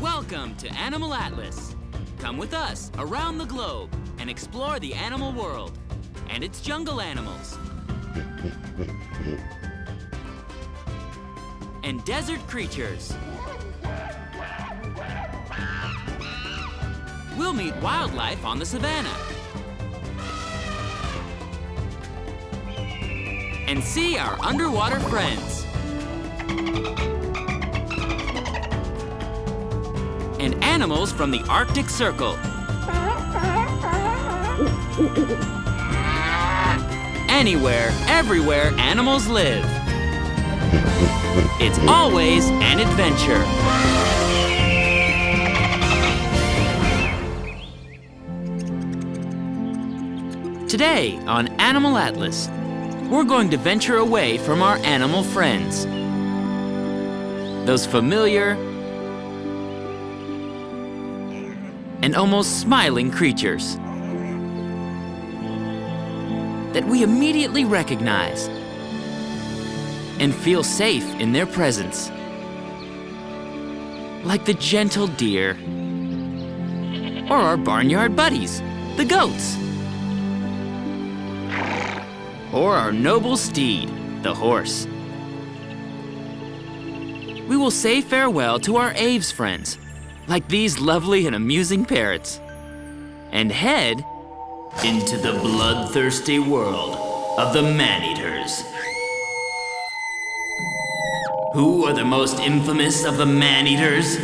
Welcome to Animal Atlas. Come with us around the globe and explore the animal world and its jungle animals and desert creatures. We'll meet wildlife on the savannah and see our underwater friends. And animals from the Arctic Circle. Anywhere, everywhere animals live. It's always an adventure. Today on Animal Atlas, we're going to venture away from our animal friends. Those familiar and almost smiling creatures that we immediately recognize and feel safe in their presence. Like the gentle deer, or our barnyard buddies, the goats, or our noble steed, the horse. We will say farewell to our aves friends, like these lovely and amusing parrots, and head into the bloodthirsty world of the man-eaters. Who are the most infamous of the man-eaters?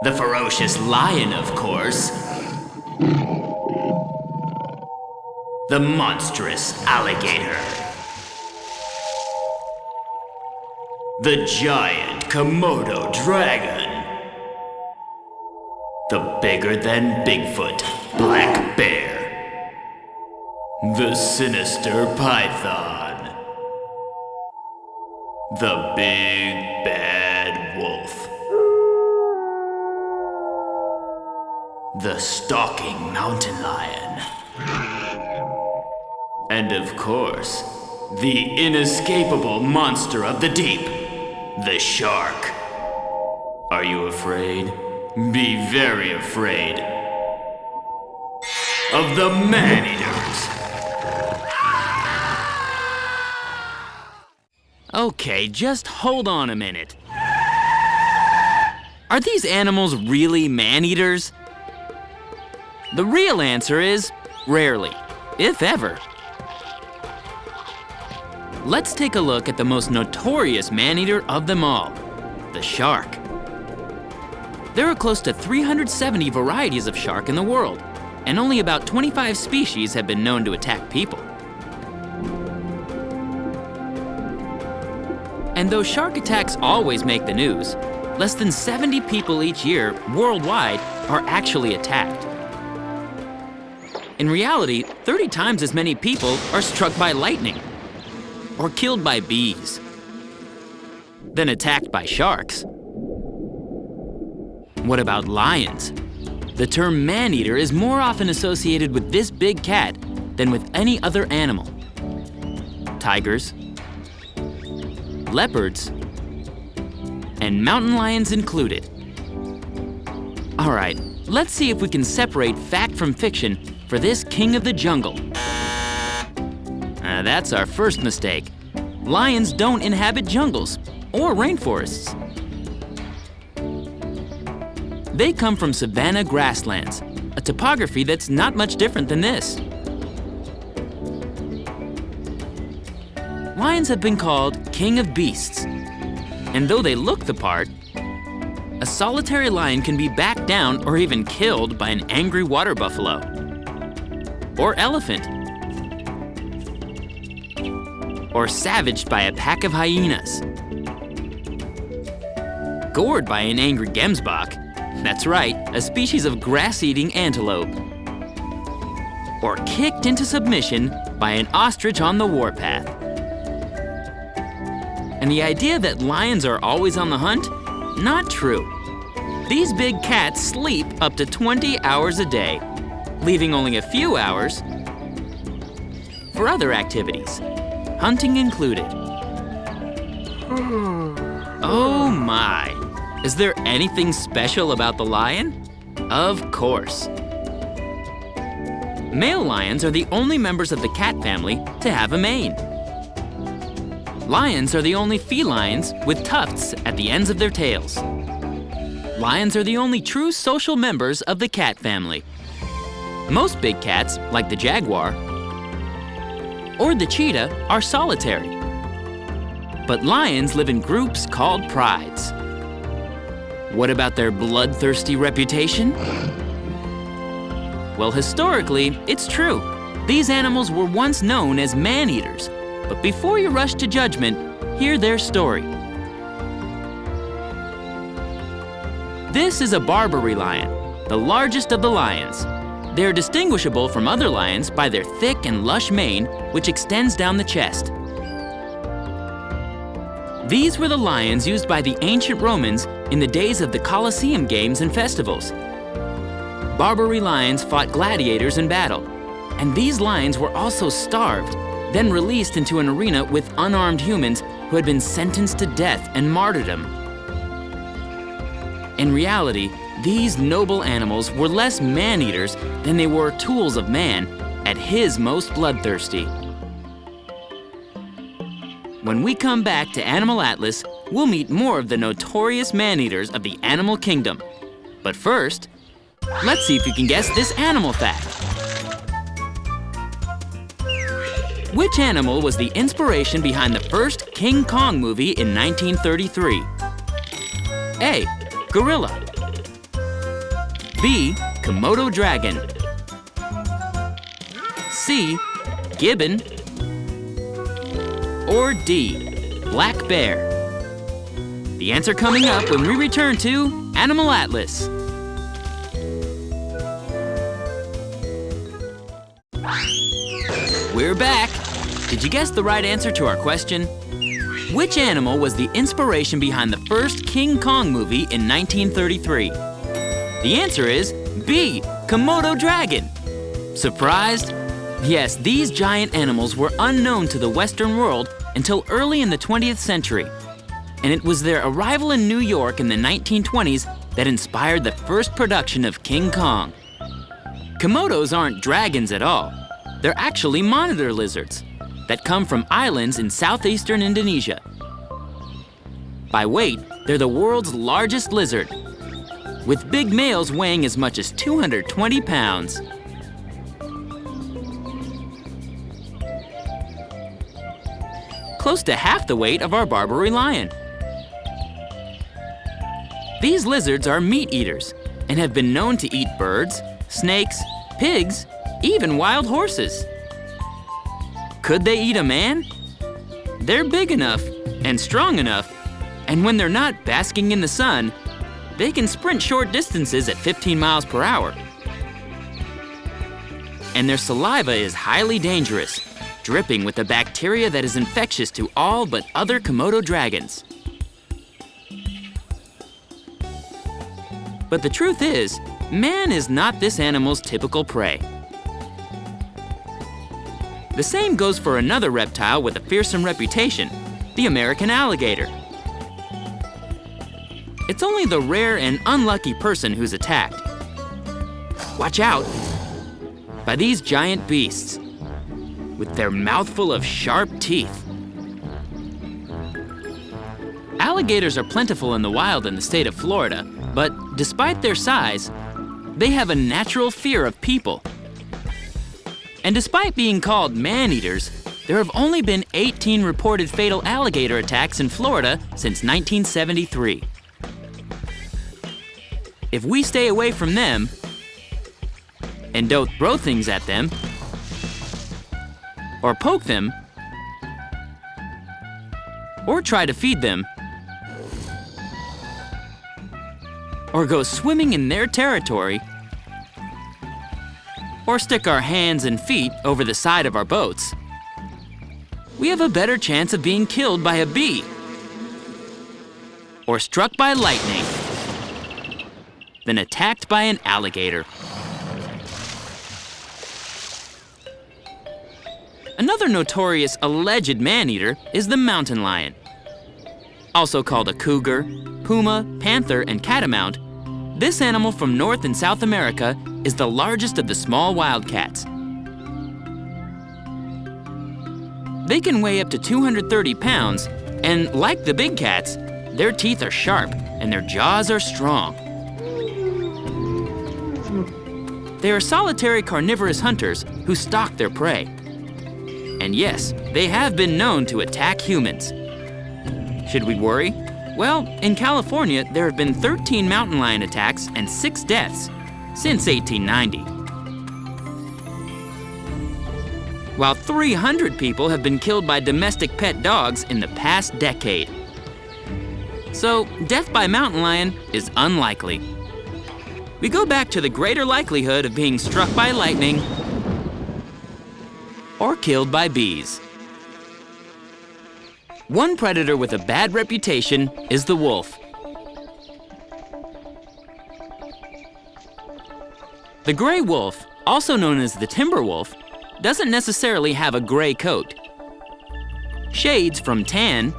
The ferocious lion, of course. The monstrous alligator. The giant Komodo dragon. The bigger-than Bigfoot black bear. The sinister python. The big bad wolf. The stalking mountain lion. And of course, the inescapable monster of the deep, the shark. Are you afraid? Be very afraid of the man-eaters. Okay, just hold on a minute. Are these animals really man-eaters? The real answer is rarely, if ever. Let's take a look at the most notorious man-eater of them all, the shark. There are close to 370 varieties of shark in the world, and only about 25 species have been known to attack people. And though shark attacks always make the news, less than 70 people each year worldwide are actually attacked. In reality, 30 times as many people are struck by lightning or killed by bees than attacked by sharks. What about lions? The term man-eater is more often associated with this big cat than with any other animal. Tigers, leopards, and mountain lions included. All right, let's see if we can separate fact from fiction for this king of the jungle. That's our first mistake. Lions don't inhabit jungles or rainforests. They come from savanna grasslands, a topography that's not much different than this. Lions have been called king of beasts, and though they look the part, a solitary lion can be backed down or even killed by an angry water buffalo or elephant, or savaged by a pack of hyenas, gored by an angry gemsbok. That's right, a species of grass-eating antelope. Or kicked into submission by an ostrich on the warpath. And the idea that lions are always on the hunt? Not true. These big cats sleep up to 20 hours a day, leaving only a few hours for other activities, hunting included. Oh my! Is there anything special about the lion? Of course. Male lions are the only members of the cat family to have a mane. Lions are the only felines with tufts at the ends of their tails. Lions are the only true social members of the cat family. Most big cats, like the jaguar or the cheetah, are solitary. But lions live in groups called prides. What about their bloodthirsty reputation? Well, historically, it's true. These animals were once known as man-eaters. But before you rush to judgment, hear their story. This is a Barbary lion, the largest of the lions. They're distinguishable from other lions by their thick and lush mane, which extends down the chest. These were the lions used by the ancient Romans in the days of the Colosseum games and festivals. Barbary lions fought gladiators in battle, and these lions were also starved, then released into an arena with unarmed humans who had been sentenced to death and martyrdom. In reality, these noble animals were less man-eaters than they were tools of man at his most bloodthirsty. When we come back to Animal Atlas, we'll meet more of the notorious man-eaters of the animal kingdom. But first, let's see if you can guess this animal fact. Which animal was the inspiration behind the first King Kong movie in 1933? A. Gorilla. B. Komodo dragon. C. Gibbon. Or D. Black bear. The answer coming up when we return to Animal Atlas. We're back. Did you guess the right answer to our question? Which animal was the inspiration behind the first King Kong movie in 1933? The answer is B, Komodo dragon. Surprised? Yes, these giant animals were unknown to the Western world until early in the 20th century. And it was their arrival in New York in the 1920s that inspired the first production of King Kong. Komodos aren't dragons at all. They're actually monitor lizards that come from islands in southeastern Indonesia. By weight, they're the world's largest lizard, with big males weighing as much as 220 pounds. Close to half the weight of our Barbary lion. These lizards are meat eaters and have been known to eat birds, snakes, pigs, even wild horses. Could they eat a man? They're big enough and strong enough, and when they're not basking in the sun, they can sprint short distances at 15 miles per hour. And their saliva is highly dangerous, dripping with a bacteria that is infectious to all but other Komodo dragons. But the truth is, man is not this animal's typical prey. The same goes for another reptile with a fearsome reputation, the American alligator. It's only the rare and unlucky person who's attacked. Watch out by these giant beasts with their mouthful of sharp teeth. Alligators are plentiful in the wild in the state of Florida, but despite their size, they have a natural fear of people. And despite being called man-eaters, there have only been 18 reported fatal alligator attacks in Florida since 1973. If we stay away from them and don't throw things at them or poke them or try to feed them or go swimming in their territory or stick our hands and feet over the side of our boats, we have a better chance of being killed by a bee or struck by lightning than attacked by an alligator. Another notorious alleged man-eater is the mountain lion. also called a cougar, puma, panther, and catamount, this animal from North and South America is the largest of the small wildcats. They can weigh up to 230 pounds, and like the big cats, their teeth are sharp and their jaws are strong. They are solitary carnivorous hunters who stalk their prey. And yes, they have been known to attack humans. Should we worry? Well, in California, there have been 13 mountain lion attacks and 6 deaths since 1890. While 300 people have been killed by domestic pet dogs in the past decade. So, death by mountain lion is unlikely. We go back to the greater likelihood of being struck by lightning or killed by bees. One predator with a bad reputation is the wolf. The gray wolf, also known as the timber wolf, doesn't necessarily have a gray coat. Shades from tan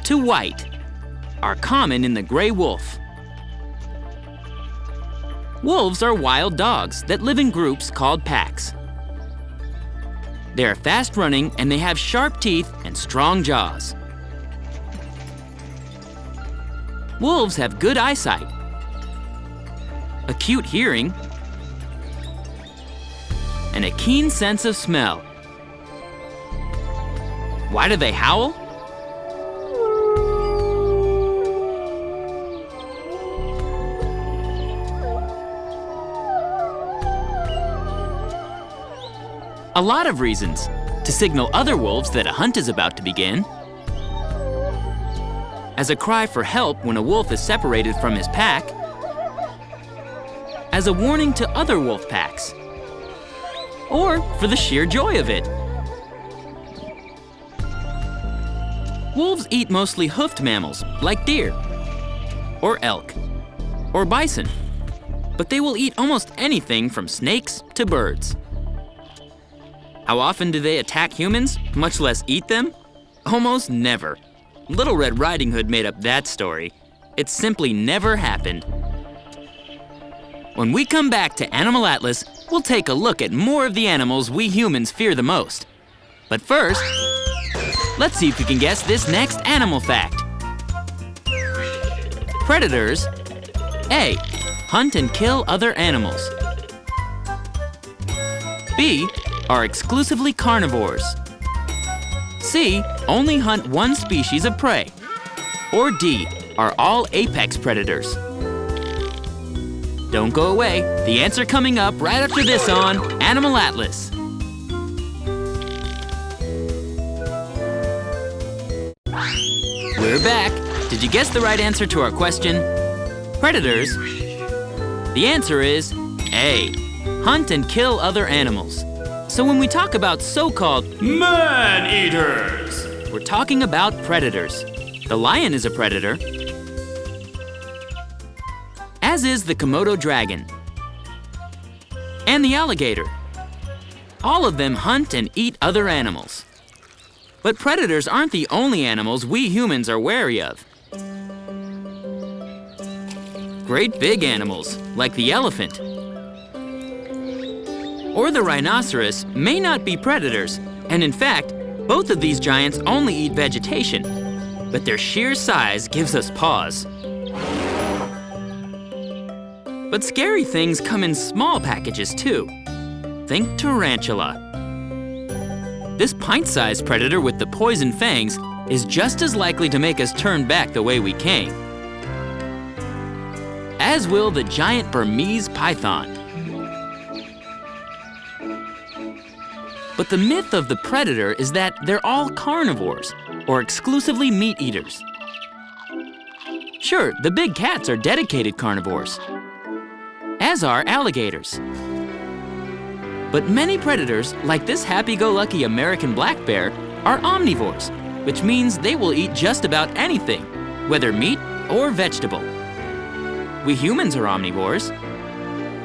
to white are common in the gray wolf. Wolves are wild dogs that live in groups called packs. They are fast-running and they have sharp teeth and strong jaws. Wolves have good eyesight, acute hearing, and a keen sense of smell. Why do they howl? A lot of reasons. To signal other wolves that a hunt is about to begin, as a cry for help when a wolf is separated from his pack, as a warning to other wolf packs, or for the sheer joy of it. Wolves eat mostly hoofed mammals like deer, or elk, or bison, but they will eat almost anything from snakes to birds. How often do they attack humans, much less eat them? Almost never. Little Red Riding Hood made up that story. It simply never happened. When we come back to Animal Atlas, we'll take a look at more of the animals we humans fear the most. But first, let's see if we can guess this next animal fact. Predators: A. Hunt and kill other animals. B. Are exclusively carnivores. C. Only hunt one species of prey. Or D. Are all apex predators. Don't go away. The answer coming up right after this on Animal Atlas. We're back. Did you guess the right answer to our question? Predators? The answer is A. Hunt and kill other animals. So when we talk about so-called man-eaters, we're talking about predators. The lion is a predator, as is the Komodo dragon and the alligator. All of them hunt and eat other animals. But predators aren't the only animals we humans are wary of. Great big animals, like the elephant or the rhinoceros, may not be predators, and in fact, both of these giants only eat vegetation, but their sheer size gives us pause. But scary things come in small packages too. Think tarantula. This pint-sized predator with the poison fangs is just as likely to make us turn back the way we came, as will the giant Burmese python. But the myth of the predator is that they're all carnivores, or exclusively meat eaters. Sure, the big cats are dedicated carnivores, as are alligators. But many predators, like this happy-go-lucky American black bear, are omnivores, which means they will eat just about anything, whether meat or vegetable. We humans are omnivores.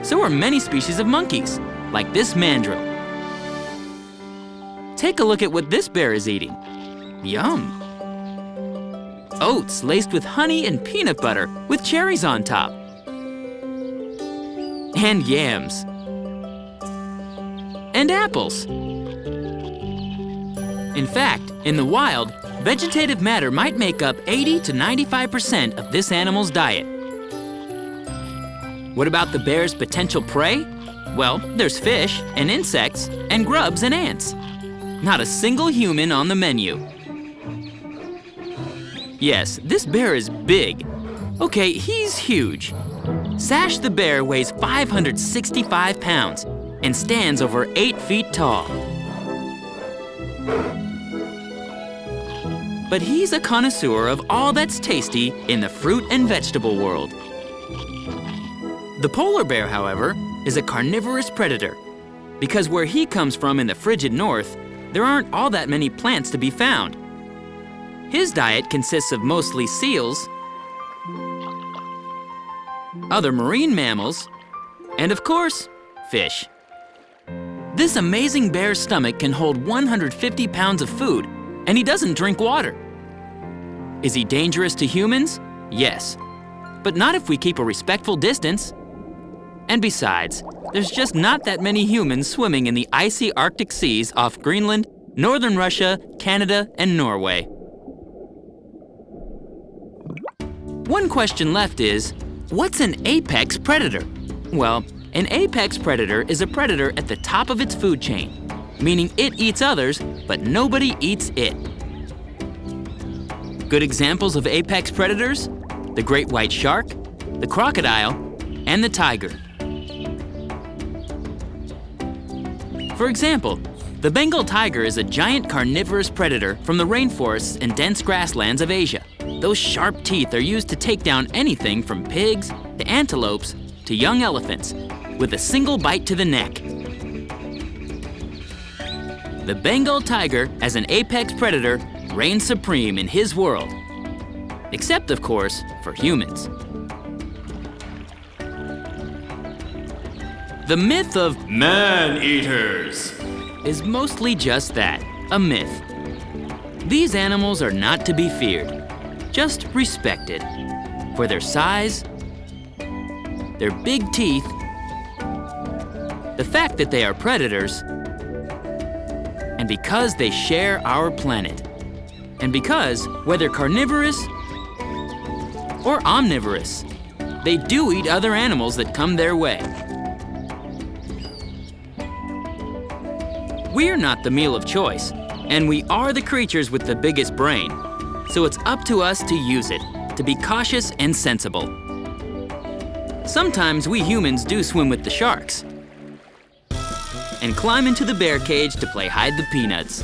So are many species of monkeys, like this mandrill. Take a look at what this bear is eating. Yum. oats laced with honey and peanut butter with cherries on top, and yams, and apples. In fact, in the wild, vegetative matter might make up 80 to 95% of this animal's diet. What about the bear's potential prey? Well, there's fish and insects and grubs and ants. Not a single human on the menu. Yes, this bear is big. Okay, he's huge. Sash the bear weighs 565 pounds and stands over 8 feet tall. But he's a connoisseur of all that's tasty in the fruit and vegetable world. The polar bear, however, is a carnivorous predator, because where he comes from in the frigid north, there aren't all that many plants to be found. His diet consists of mostly seals, other marine mammals, and of course, fish. This amazing bear's stomach can hold 150 pounds of food, and he doesn't drink water. Is he dangerous to humans? Yes, but not if we keep a respectful distance. And besides, there's just not that many humans swimming in the icy Arctic seas off Greenland, northern Russia, Canada, and Norway. One question left is, what's an apex predator? Well, an apex predator is a predator at the top of its food chain, meaning it eats others, but nobody eats it. Good examples of apex predators? The great white shark, the crocodile, and the tiger. For example, the Bengal tiger is a giant carnivorous predator from the rainforests and dense grasslands of Asia. Those sharp teeth are used to take down anything from pigs to antelopes to young elephants, with a single bite to the neck. The Bengal tiger, as an apex predator, reigns supreme in his world. Except, of course, for humans. The myth of man-eaters is mostly just that, a myth. These animals are not to be feared, just respected for their size, their big teeth, the fact that they are predators, and because they share our planet. And because, whether carnivorous or omnivorous, they do eat other animals that come their way. We're not the meal of choice, and we are the creatures with the biggest brain. So it's up to us to use it, to be cautious and sensible. Sometimes we humans do swim with the sharks and climb into the bear cage to play hide the peanuts.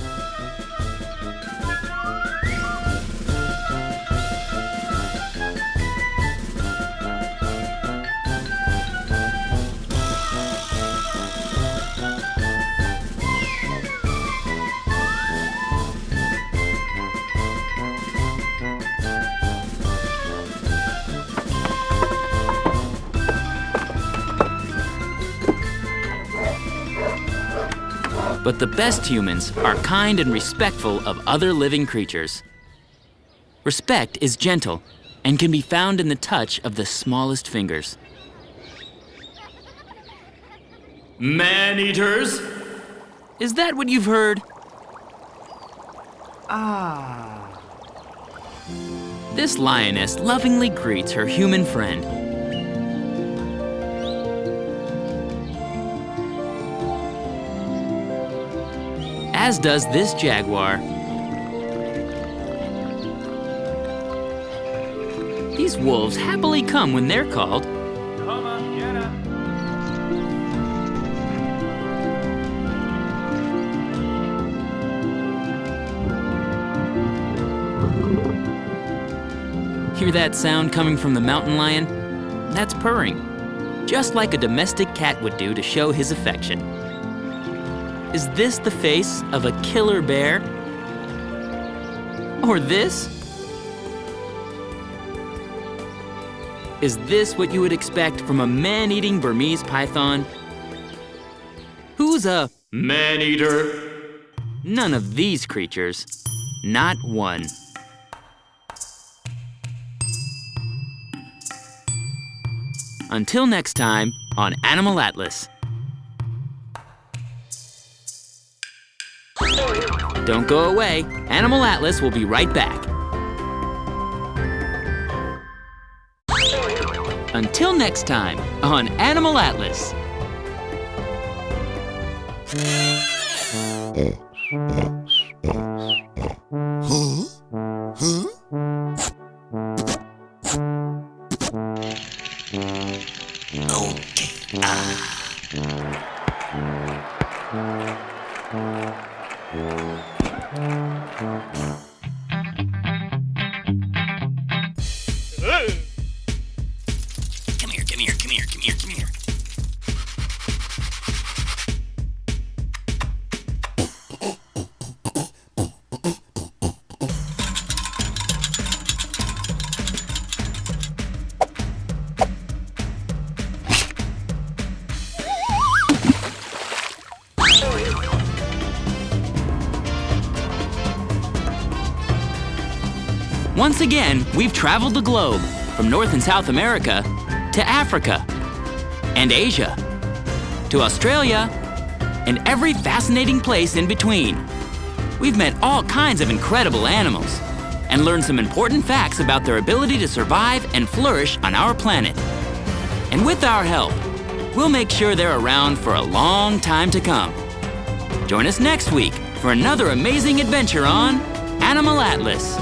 But the best humans are kind and respectful of other living creatures. Respect is gentle and can be found in the touch of the smallest fingers. Man-eaters? Is that what you've heard? This lioness lovingly greets her human friend. As does this jaguar. These wolves happily come when they're called. Hear that sound coming from the mountain lion? That's purring, just like a domestic cat would do to show his affection. Is this the face of a killer bear? Or this? Is this what you would expect from a man-eating Burmese python? Who's a man-eater? None of these creatures. Not one. Until next time on Animal Atlas. Don't go away. Animal Atlas will be right back. Until next time on Animal Atlas. Come here. Once again, we've traveled the globe, from North and South America to Africa and Asia to Australia and every fascinating place in between. We've met all kinds of incredible animals and learned some important facts about their ability to survive and flourish on our planet. And with our help, we'll make sure they're around for a long time to come. Join us next week for another amazing adventure on Animal Atlas.